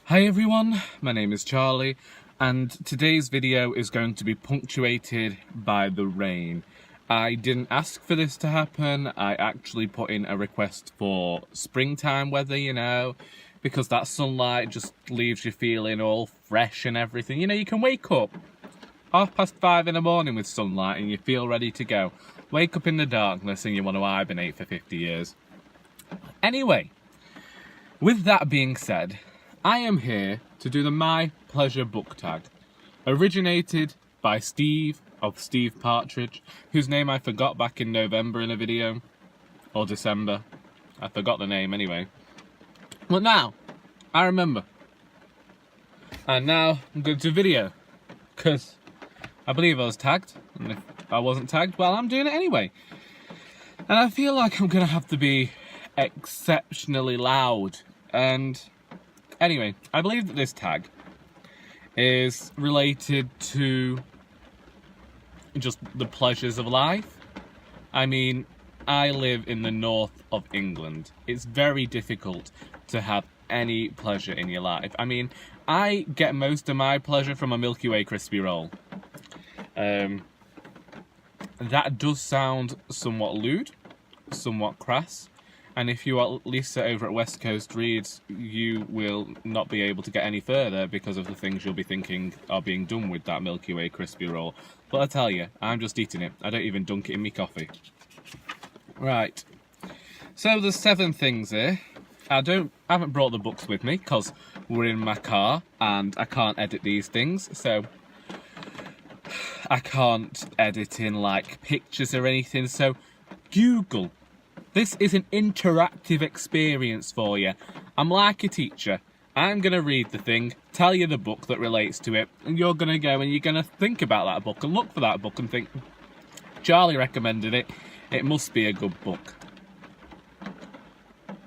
Hi everyone, my name is Charlie, and today's video is going to be punctuated by the rain. I didn't ask for this to happen. I actually put in a request for springtime weather, because that sunlight just leaves you feeling all fresh and everything. You can wake up 5:30 in the morning with sunlight and you feel ready to go. Wake up in the darkness and you want to hibernate for 50 years. Anyway, with that being said, I am here to do the My Pleasure book tag, originated by Steve of Partridge, whose name I forgot back in November in a video, or December. I forgot the name anyway. But now, I remember. And now I'm going to do a video, because I believe I was tagged, and if I wasn't tagged, well, I'm doing it anyway. And I feel like I'm going to have to be exceptionally loud, and anyway, I believe that this tag is related to just the pleasures of life. I mean, I live in the north of England. It's very difficult to have any pleasure in your life. I mean, I get most of my pleasure from a Milky Way crispy roll. That does sound somewhat lewd, somewhat crass. And if you are Lisa over at Westcoastreads, you will not be able to get any further because of the things you'll be thinking are being done with that Milky Way crispy roll. But I tell you, I'm just eating it. I don't even dunk it in my coffee. Right. So there's 7 things here. I haven't brought the books with me because we're in my car and I can't edit these things. So I can't edit in like pictures or anything. So Google. This is an interactive experience for you. I'm like a teacher. I'm going to read the thing, tell you the book that relates to it, and you're going to go and you're going to think about that book and look for that book and think, Charlie recommended it, it must be a good book.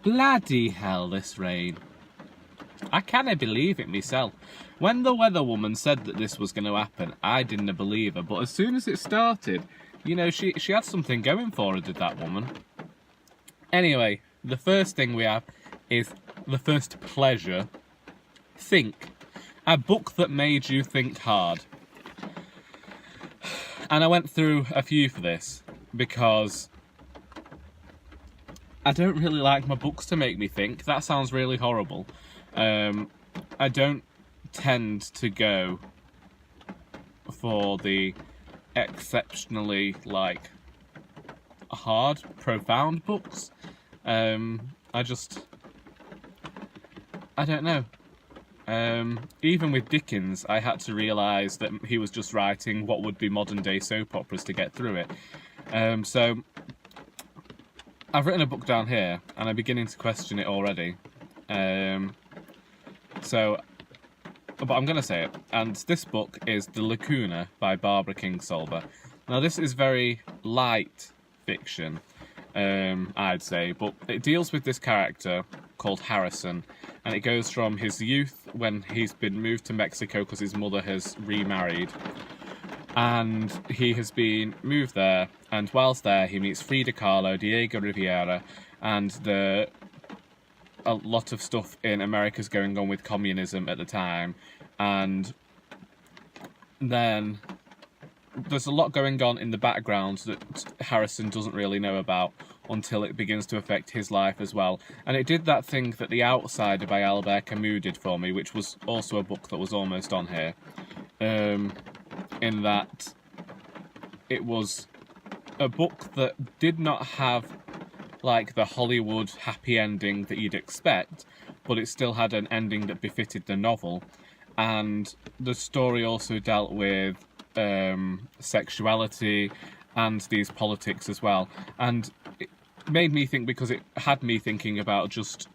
Bloody hell, this rain. I can't believe it myself. When the weather woman said that this was going to happen, I didn't believe her, but as soon as it started, she had something going for her, did that woman. Anyway, the first thing we have is the first pleasure. Think. A book that made you think hard. And I went through a few for this because I don't really like my books to make me think. That sounds really horrible. I don't tend to go for the exceptionally hard, profound books. I don't know. Even with Dickens, I had to realise that he was just writing what would be modern day soap operas to get through it. So I've written a book down here and I'm beginning to question it already. But I'm going to say it. And this book is The Lacuna by Barbara Kingsolver. Now this is very light fiction, I'd say, but it deals with this character called Harrison, and it goes from his youth when he's been moved to Mexico because his mother has remarried, and he has been moved there, and whilst there he meets Frida Kahlo, Diego Rivera, and a lot of stuff in America's going on with communism at the time, and then there's a lot going on in the background that Harrison doesn't really know about until it begins to affect his life as well. And it did that thing that The Outsider by Albert Camus did for me, which was also a book that was almost on here, in that it was a book that did not have the Hollywood happy ending that you'd expect, but it still had an ending that befitted the novel. And the story also dealt with sexuality and these politics as well, and it made me think because it had me thinking about just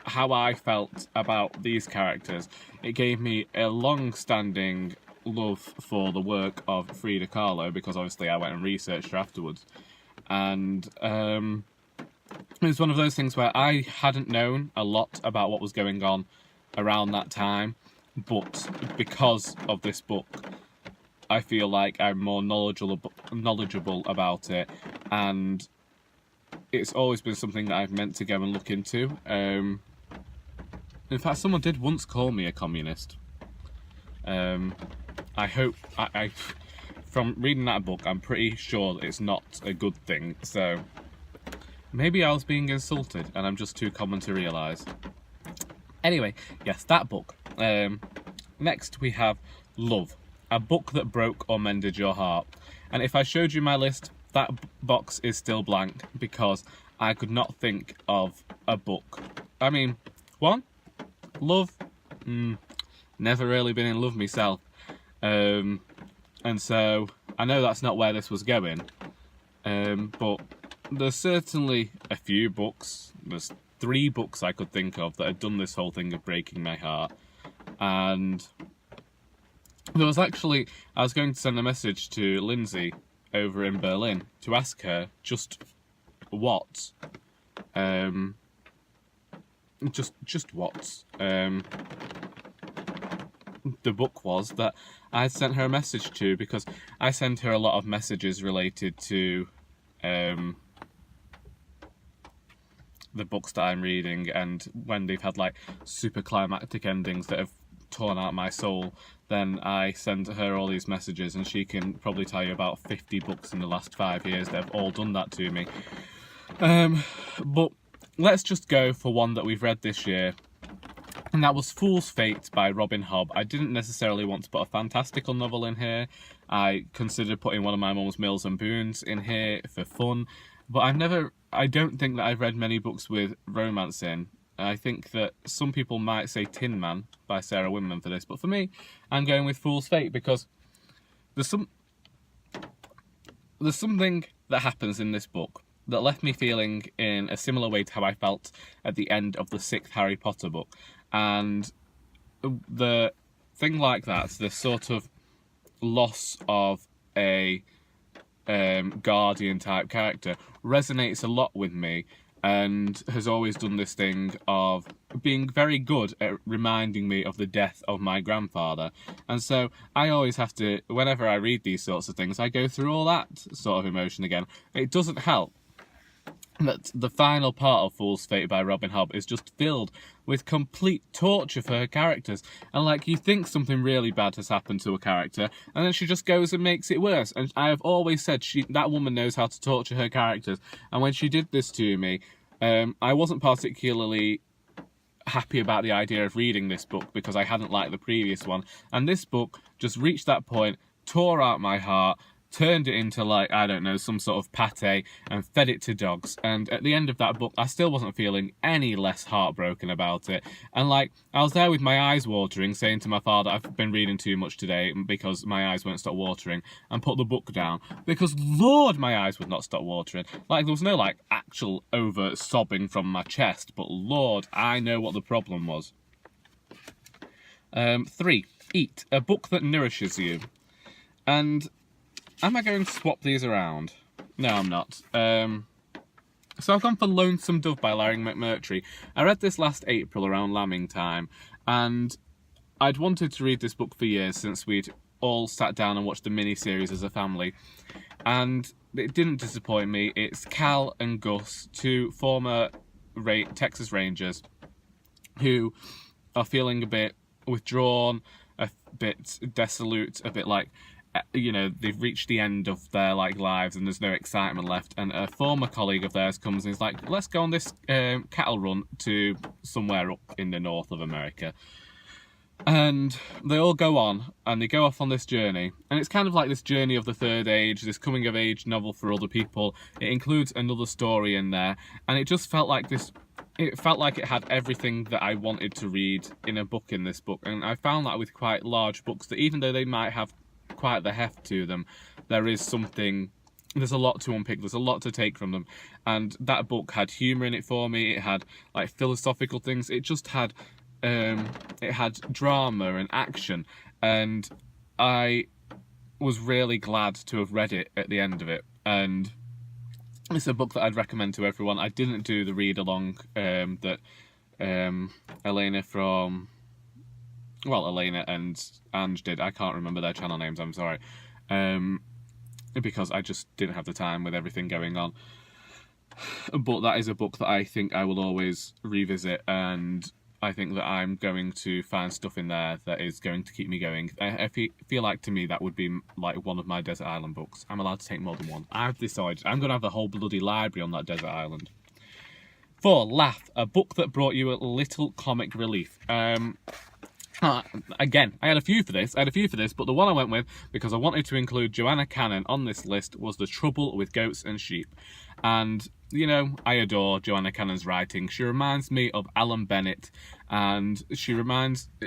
how I felt about these characters. It gave me a long-standing love for the work of Frida Kahlo because obviously I went and researched her afterwards, and it was one of those things where I hadn't known a lot about what was going on around that time, but because of this book I feel like I'm more knowledgeable about it, and it's always been something that I've meant to go and look into. In fact, someone did once call me a communist. I hope, from reading that book, I'm pretty sure it's not a good thing, so maybe I was being insulted and I'm just too common to realise. Anyway, yes, that book. Next we have Love, a book that broke or mended your heart. And if I showed you my list, that box is still blank because I could not think of a book. I mean, one, Love, never really been in love myself. And so I know that's not where this was going. But there's certainly a few books. There's 3 books I could think of that had done this whole thing of breaking my heart. And there was actually, I was going to send a message to Lindsay over in Berlin to ask her just what, just what, the book was that I sent her a message to, because I send her a lot of messages related to the books that I'm reading, and when they've had like super climactic endings that have torn out my soul, then I send her all these messages, and she can probably tell you about 50 books in the last 5 years that have all done that to me. But let's just go for one that we've read this year, and that was Fool's Fate by Robin Hobb. I didn't necessarily want to put a fantastical novel in here. I considered putting one of my mum's Mills and Boons in here for fun, but I don't think that I've read many books with romance in. I think that some people might say Tin Man by Sarah Winman for this, but for me, I'm going with Fool's Fate because there's something that happens in this book that left me feeling in a similar way to how I felt at the end of the 6th Harry Potter book. And the thing like that, this sort of loss of a guardian type character, resonates a lot with me, and has always done this thing of being very good at reminding me of the death of my grandfather. And so I always have to, whenever I read these sorts of things, I go through all that sort of emotion again. It doesn't help that the final part of Fool's Fate by Robin Hobb is just filled with complete torture for her characters. And like, you think something really bad has happened to a character, and then she just goes and makes it worse. And I have always said that woman knows how to torture her characters. And when she did this to me, I wasn't particularly happy about the idea of reading this book because I hadn't liked the previous one. And this book just reached that point, tore out my heart, turned it into, like, I don't know, some sort of pate, and fed it to dogs. And at the end of that book, I still wasn't feeling any less heartbroken about it. And, like, I was there with my eyes watering, saying to my father, I've been reading too much today because my eyes won't stop watering, and put the book down. Because, Lord, my eyes would not stop watering. Like, there was no, like, actual over sobbing from my chest, but, Lord, I know what the problem was. 3. Eat, a book that nourishes you. And am I going to swap these around? No, I'm not. So I've gone for Lonesome Dove by Larry McMurtry. I read this last April around lambing time, and I'd wanted to read this book for years since we'd all sat down and watched the mini-series as a family. And it didn't disappoint me. It's Cal and Gus, 2 former Texas Rangers, who are feeling a bit withdrawn, a bit desolate, a bit like, you know, they've reached the end of their lives and there's no excitement left. And a former colleague of theirs comes and is like, let's go on this cattle run to somewhere up in the north of America. And they all go on, and they go off on this journey. And it's kind of like this journey of the third age, this coming of age novel for other people. It includes another story in there, and it just felt like this. It felt like it had everything that I wanted to read in a book in this book. And I found that with quite large books, that even though they might have quite the heft to them, there's a lot to unpick, there's a lot to take from them. And that book had humour in it for me, it had like philosophical things, it just had it had drama and action, and I was really glad to have read it at the end of it. And it's a book that I'd recommend to everyone. I didn't do the read along that Elena and Ange did. I can't remember their channel names, I'm sorry. Because I just didn't have the time with everything going on. But that is a book that I think I will always revisit, and I think that I'm going to find stuff in there that is going to keep me going. I feel like, to me, that would be like one of my desert island books. I'm allowed to take more than one. I've decided I'm going to have a whole bloody library on that desert island. 4, Laugh, a book that brought you a little comic relief. Again, I had a few for this, but the one I went with, because I wanted to include Joanna Cannon on this list, was The Trouble with Goats and Sheep. And, you know, I adore Joanna Cannon's writing. She reminds me of Alan Bennett, and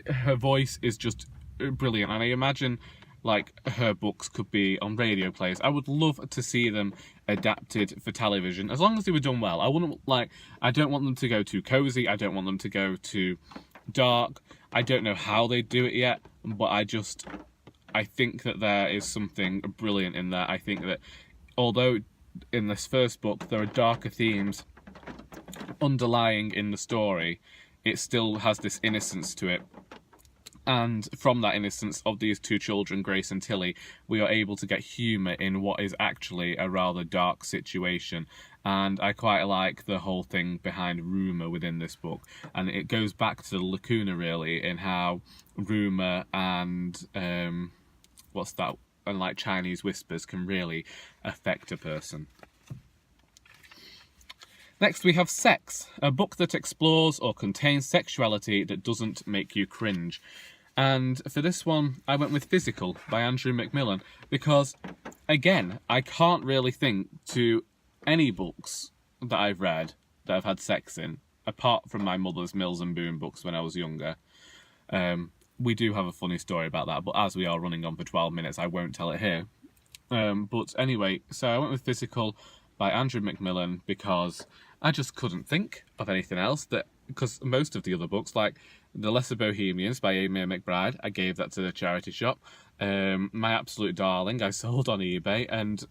her voice is just brilliant. And I imagine, like, her books could be on radio plays. I would love to see them adapted for television, as long as they were done well. I don't want them to go too cozy. I don't want them to go too dark. I don't know how they do it yet, but I think that there is something brilliant in there. I think that although in this first book there are darker themes underlying in the story, it still has this innocence to it. And from that innocence of these two children, Grace and Tilly, we are able to get humour in what is actually a rather dark situation. And I quite like the whole thing behind rumour within this book. And it goes back to the lacuna, really, in how rumour and, and like Chinese whispers can really affect a person. Next we have Sex, a book that explores or contains sexuality that doesn't make you cringe. And for this one, I went with Physical by Andrew Macmillan, because, again, I can't really think to any books that I've read that have had sex in, apart from my mother's Mills and Boon books when I was younger. We do have a funny story about that, but as we are running on for 12 minutes, I won't tell it here. But anyway, so I went with Physical by Andrew Macmillan because I just couldn't think of anything else because most of the other books, like The Lesser Bohemians by Amy McBride, I gave that to the charity shop. My Absolute Darling, I sold on eBay, and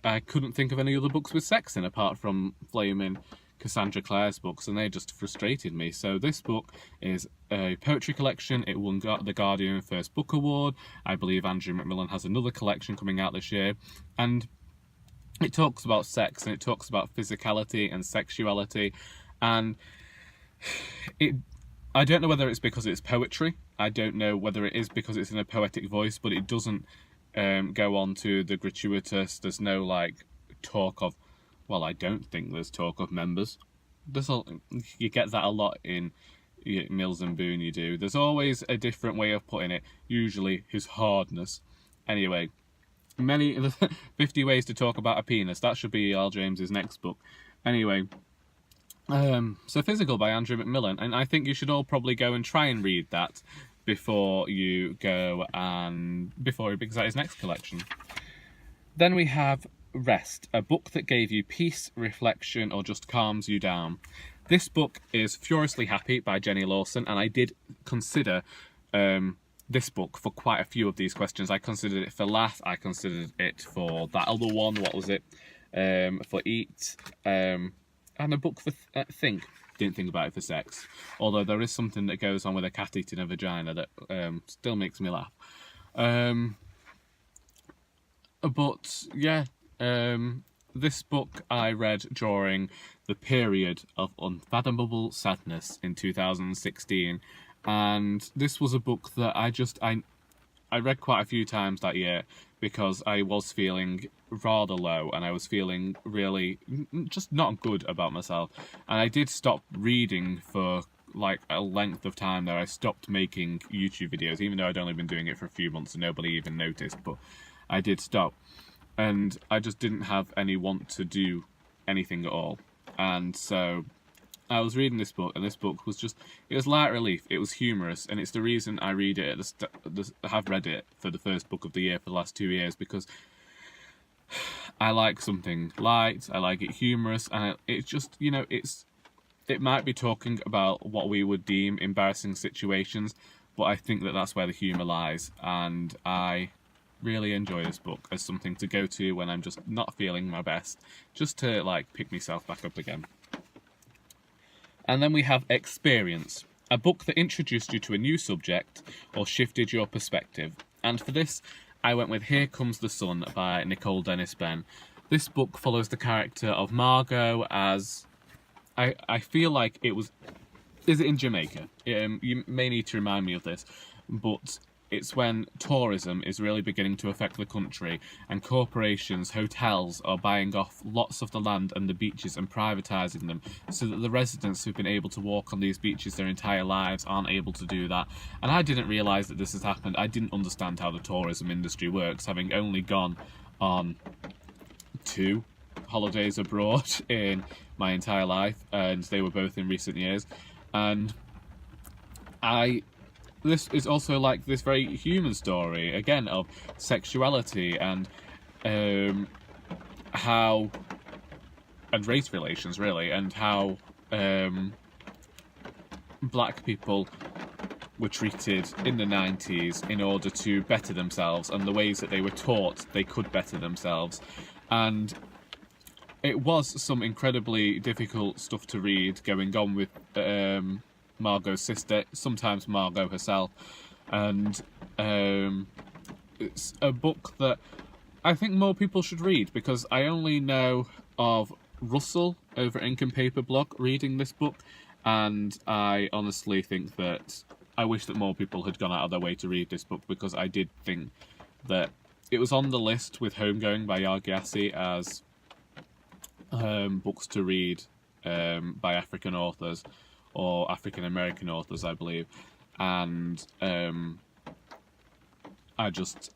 I couldn't think of any other books with sex in apart from flaming Cassandra Clare's books, and they just frustrated me. So this book is a poetry collection. It won the Guardian First Book Award. I believe Andrew Macmillan has another collection coming out this year, and it talks about sex, and it talks about physicality and sexuality, and I don't know whether it's because it's poetry. I don't know whether it is because it's in a poetic voice, but it doesn't go on to the gratuitous. There's no talk of, well, I don't think there's talk of members. You get that a lot in Mills and Boon. You do. There's always a different way of putting it. Usually his hardness. Anyway, 50 ways to talk about a penis. That should be E.R. James's next book. Anyway. So Physical by Andrew Macmillan, and I think you should all probably go and try and read that before he brings out his next collection. Then we have Rest, a book that gave you peace, reflection, or just calms you down. This book is Furiously Happy by Jenny Lawson, and I did consider this book for quite a few of these questions. I considered it for Laugh, I considered it for that other one, what was it, for Eat, and a book for Think. Didn't think about it for Sex, although there is something that goes on with a cat eating a vagina that still makes me laugh. But yeah, this book I read during the period of unfathomable sadness in 2016, and this was a book that I read quite a few times that year because I was feeling rather low and I was feeling really just not good about myself, and I did stop reading for like a length of time there. I stopped making YouTube videos, even though I'd only been doing it for a few months and nobody even noticed, but I did stop, and I just didn't have any want to do anything at all. And so I was reading this book, and this book was it was light relief, it was humorous, and it's the reason I read it have read it for the first book of the year for the last 2 years, because I like something light, I like it humorous, and it's just, it might be talking about what we would deem embarrassing situations, but I think that that's where the humour lies, and I really enjoy this book as something to go to when I'm just not feeling my best, just to pick myself back up again. And then we have Experience, a book that introduced you to a new subject or shifted your perspective. And for this, I went with Here Comes the Sun by Nicole Dennis Benn. This book follows the character of Margot as... I feel like it was is it in Jamaica? You may need to remind me of this, but it's when tourism is really beginning to affect the country and corporations, hotels are buying off lots of the land and the beaches and privatising them so that the residents who've been able to walk on these beaches their entire lives aren't able to do that. And I didn't realise that this has happened. I didn't understand how the tourism industry works, having only gone on 2 holidays abroad in my entire life, and they were both in recent years. And this is also like this very human story, again, of sexuality and how, and race relations really, and how black people were treated in the 90s in order to better themselves, and the ways that they were taught they could better themselves. And it was some incredibly difficult stuff to read going on with Margot's sister, sometimes Margot herself, and it's a book that I think more people should read, because I only know of Russell over at Ink and Paper blog reading this book, and I honestly think that I wish that more people had gone out of their way to read this book, because I did think that it was on the list with Homegoing by Yargiassi as books to read by African authors, or African American authors, I believe, and I just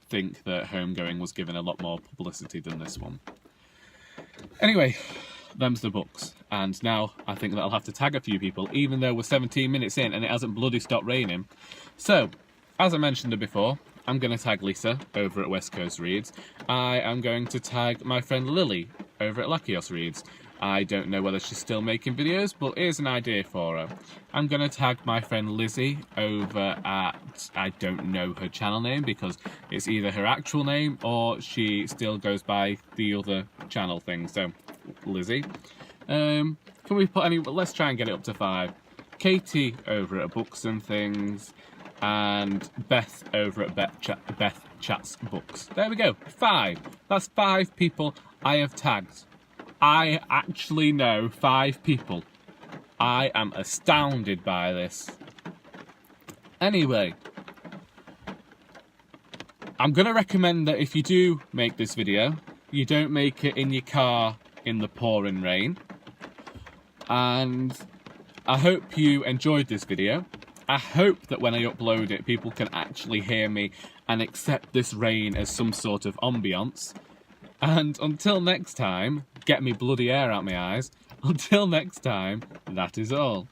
think that Homegoing was given a lot more publicity than this one. Anyway, them's the books, and now I think that I'll have to tag a few people, even though we're 17 minutes in and it hasn't bloody stopped raining. So, as I mentioned before, I'm going to tag Lisa over at Westcoastreads. I am going to tag my friend Lily over at Lykaiosreads. I don't know whether she's still making videos, but here's an idea for her. I'm going to tag my friend Lizzie over at, I don't know her channel name, because it's either her actual name or she still goes by the other channel thing. So, Lizzie. Can we put any, let's try and get it up to 5. Katie over at Books and Things, and Beth over at Bethchatsbooks. There we go, 5. That's 5 people I have tagged. I actually know 5 people. I am astounded by this. Anyway, I'm going to recommend that if you do make this video, you don't make it in your car in the pouring rain. And I hope you enjoyed this video. I hope that when I upload it, people can actually hear me and accept this rain as some sort of ambience. And until next time, get me bloody air out my eyes. Until next time, that is all.